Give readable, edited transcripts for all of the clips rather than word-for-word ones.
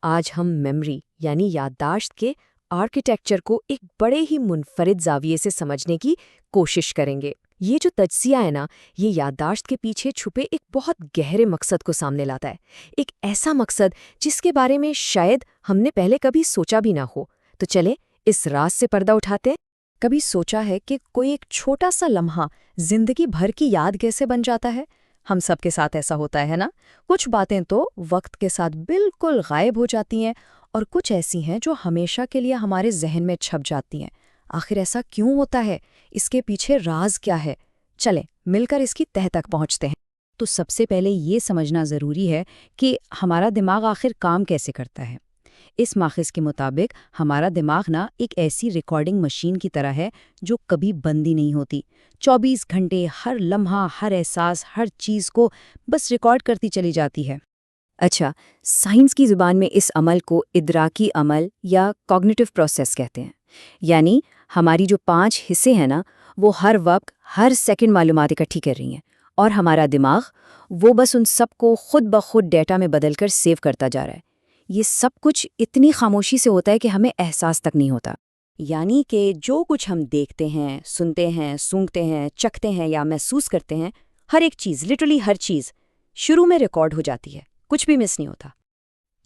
آج ہم میموری یعنی یادداشت کے آرکیٹیکچر کو ایک بڑے ہی منفرد زاویے سے سمجھنے کی کوشش کریں گے۔ یہ جو تجزیہ ہے نا، یہ یادداشت کے پیچھے چھپے ایک بہت گہرے مقصد کو سامنے لاتا ہے، ایک ایسا مقصد جس کے بارے میں شاید ہم نے پہلے کبھی سوچا بھی نہ ہو۔ تو چلیں اس راز سے پردہ اٹھاتے ہیں۔ کبھی سوچا ہے کہ کوئی ایک چھوٹا سا لمحہ زندگی بھر کی یاد کیسے بن جاتا ہے؟ ہم سب کے ساتھ ایسا ہوتا ہے نا؟ کچھ باتیں تو وقت کے ساتھ بالکل غائب ہو جاتی ہیں اور کچھ ایسی ہیں جو ہمیشہ کے لیے ہمارے ذہن میں چھپ جاتی ہیں۔ آخر ایسا کیوں ہوتا ہے؟ اس کے پیچھے راز کیا ہے؟ چلیں مل کر اس کی تہہ تک پہنچتے ہیں۔ تو سب سے پہلے یہ سمجھنا ضروری ہے کہ ہمارا دماغ آخر کام کیسے کرتا ہے۔ اس ماخذ کے مطابق ہمارا دماغ نا ایک ایسی ریکارڈنگ مشین کی طرح ہے جو کبھی بند ہی نہیں ہوتی۔ 24 گھنٹے ہر لمحہ، ہر احساس، ہر چیز کو بس ریکارڈ کرتی چلی جاتی ہے۔ اچھا، سائنس کی زبان میں اس عمل کو ادراکی عمل یا کوگنیٹو پروسیس کہتے ہیں۔ یعنی ہماری جو 5 حصے ہیں نا، وہ ہر وقت ہر سیکنڈ معلومات اکٹھی کر رہی ہیں، اور ہمارا دماغ وہ بس ان سب کو خود بخود ڈیٹا میں بدل کر سیو کرتا جا رہا ہے۔ یہ سب کچھ اتنی خاموشی سے ہوتا ہے کہ ہمیں احساس تک نہیں ہوتا۔ یعنی کہ جو کچھ ہم دیکھتے ہیں، سنتے ہیں، سونگھتے ہیں، چکھتے ہیں یا محسوس کرتے ہیں، ہر ایک چیز، لٹرلی ہر چیز شروع میں ریکارڈ ہو جاتی ہے، کچھ بھی مس نہیں ہوتا۔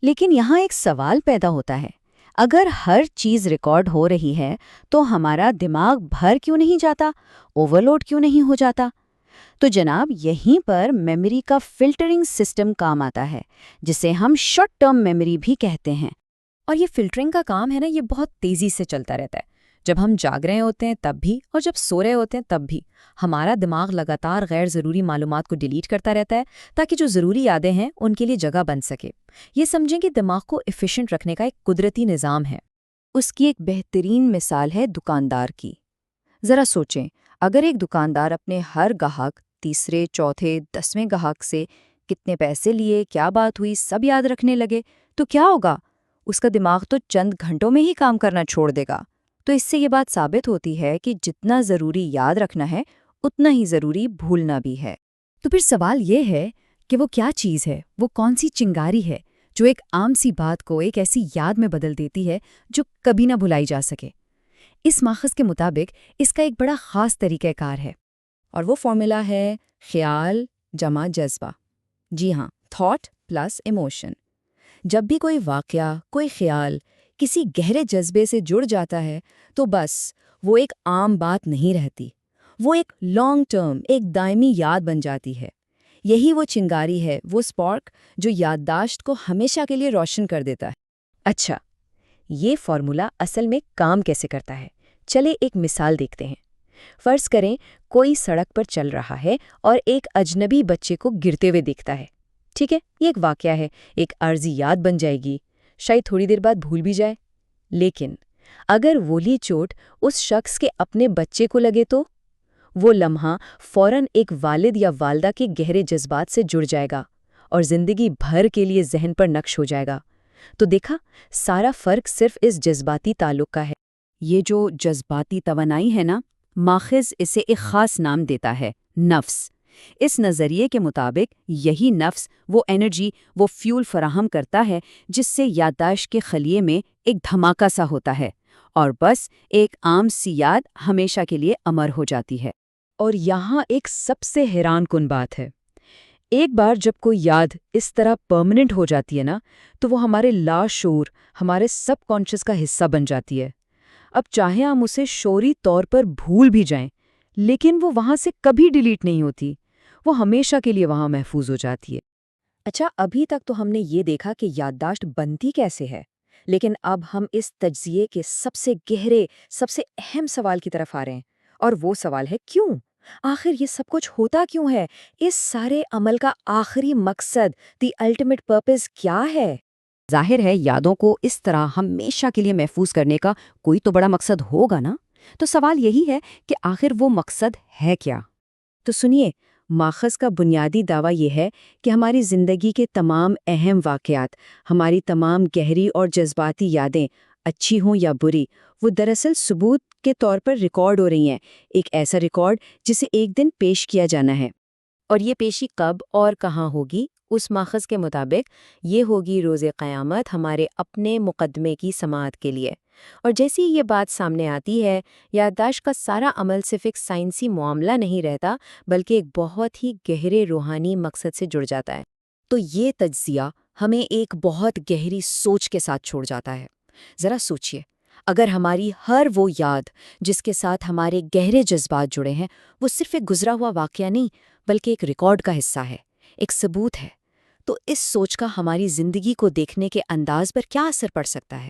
لیکن یہاں ایک سوال پیدا ہوتا ہے، اگر ہر چیز ریکارڈ ہو رہی ہے تو ہمارا دماغ بھر کیوں نہیں جاتا، اوور لوڈ کیوں نہیں ہو جاتا؟ تو جناب یہیں پر میموری کا فلٹرنگ سسٹم کام آتا ہے، جسے ہم شارٹ ٹرم میموری بھی کہتے ہیں۔ اور یہ فلٹرنگ کا کام ہے نا، یہ بہت تیزی سے چلتا رہتا ہے۔ جب ہم جاگ رہے ہوتے ہیں تب بھی، اور جب سو رہے ہوتے ہیں تب بھی، ہمارا دماغ لگاتار غیر ضروری معلومات کو ڈیلیٹ کرتا رہتا ہے تاکہ جو ضروری یادیں ہیں ان کے لیے جگہ بن سکے۔ یہ سمجھیں کہ دماغ کو ایفیشنٹ رکھنے کا ایک قدرتی نظام ہے۔ اس کی ایک بہترین مثال ہے دکاندار کی۔ ذرا سوچیں، اگر ایک دکاندار اپنے ہر گاہک، تیسرے، چوتھے، 10ویں گاہک سے کتنے پیسے لیے، کیا بات ہوئی، سب یاد رکھنے لگے تو کیا ہوگا؟ اس کا دماغ تو چند گھنٹوں میں ہی کام کرنا چھوڑ دے گا۔ تو اس سے یہ بات ثابت ہوتی ہے کہ جتنا ضروری یاد رکھنا ہے اتنا ہی ضروری بھولنا بھی ہے۔ تو پھر سوال یہ ہے کہ وہ کیا چیز ہے، وہ کون سی چنگاری ہے جو ایک عام سی بات کو ایک ایسی یاد میں بدل دیتی ہے جو کبھی نہ بھلائی جا سکے؟ اس ماخذ کے مطابق اس کا ایک بڑا خاص طریقہ کار ہے، اور وہ فارمولا ہے خیال جمع جذبہ۔ جی ہاں، تھاٹ پلس ایموشن۔ جب بھی کوئی واقعہ، کوئی خیال کسی گہرے جذبے سے جڑ جاتا ہے تو بس وہ ایک عام بات نہیں رہتی، وہ ایک لانگ ٹرم، ایک دائمی یاد بن جاتی ہے۔ یہی وہ چنگاری ہے، وہ سپارک جو یادداشت کو ہمیشہ کے لیے روشن کر دیتا ہے۔ اچھا، یہ فارمولا اصل میں کام کیسے کرتا ہے؟ چلے ایک مثال دیکھتے ہیں۔ فرض کریں کوئی سڑک پر چل رہا ہے اور ایک اجنبی بچے کو گرتے ہوئے دیکھتا ہے۔ ٹھیک ہے، یہ ایک واقعہ ہے، ایک عارضی یاد بن جائے گی، شاید تھوڑی دیر بعد بھول بھی جائے۔ لیکن اگر وہی چوٹ اس شخص کے اپنے بچے کو لگے تو وہ لمحہ فوراً ایک والد یا والدہ کے گہرے جذبات سے جڑ جائے گا اور زندگی بھر کے لیے ذہن پر نقش ہو جائے گا۔ تو دیکھا، سارا فرق صرف اس جذباتی تعلق کا ہے۔ یہ جو جذباتی توانائی ہے نا، ماخذ اسے ایک خاص نام دیتا ہے، نفس۔ اس نظریے کے مطابق یہی نفس، وہ انرجی، وہ فیول فراہم کرتا ہے جس سے یادداشت کے خلیے میں ایک دھماکہ سا ہوتا ہے اور بس ایک عام سی یاد ہمیشہ کے لیے امر ہو جاتی ہے۔ اور یہاں ایک سب سے حیران کن بات ہے، ایک بار جب کوئی یاد اس طرح پرماننٹ ہو جاتی ہے نا، تو وہ ہمارے لاشعور، ہمارے سب کانشس کا حصہ بن جاتی ہے۔ اب چاہے ہم اسے شعوری طور پر بھول بھی جائیں، لیکن وہ وہاں سے کبھی ڈیلیٹ نہیں ہوتی، وہ ہمیشہ کے لیے وہاں محفوظ ہو جاتی ہے۔ اچھا، ابھی تک تو ہم نے یہ دیکھا کہ یادداشت بنتی کیسے ہے، لیکن اب ہم اس تجزیے کے سب سے گہرے، سب سے اہم سوال کی طرف آ رہے ہیں، اور وہ سوال ہے کیوں؟ آخر یہ سب کچھ ہوتا کیوں ہے؟ اس سارے عمل کا آخری مقصد، دی الٹیمیٹ پرپز کیا ہے؟ ظاہر ہے یادوں کو اس طرح ہمیشہ کے لیے محفوظ کرنے کا کوئی تو بڑا مقصد ہوگا نا؟ تو سوال یہی ہے کہ آخر وہ مقصد ہے کیا؟ تو سنیے، ماخذ کا بنیادی دعویٰ یہ ہے کہ ہماری زندگی کے تمام اہم واقعات، ہماری تمام گہری اور جذباتی یادیں، اچھی ہوں یا بری، وہ دراصل ثبوت کے طور پر ریکارڈ ہو رہی ہیں، ایک ایسا ریکارڈ جسے ایک دن پیش کیا جانا ہے۔ اور یہ پیشی کب اور کہاں ہوگی، اس ماخذ کے مطابق یہ ہوگی روز قیامت ہمارے اپنے مقدمے کی سماعت کے لیے۔ اور جیسی یہ بات سامنے آتی ہے، یادداشت کا سارا عمل صرف ایک سائنسی معاملہ نہیں رہتا، بلکہ ایک بہت ہی گہرے روحانی مقصد سے جڑ جاتا ہے۔ تو یہ تجزیہ ہمیں ایک بہت گہری سوچ کے ساتھ چھوڑ جاتا ہے۔ ذرا سوچئے، اگر ہماری ہر وہ یاد جس کے ساتھ ہمارے گہرے جذبات جڑے ہیں، وہ صرف ایک گزرا ہوا واقعہ نہیں بلکہ ایک ریکارڈ کا حصہ ہے، ایک ثبوت ہے، تو اس سوچ کا ہماری زندگی کو دیکھنے کے انداز پر کیا اثر پڑ سکتا ہے؟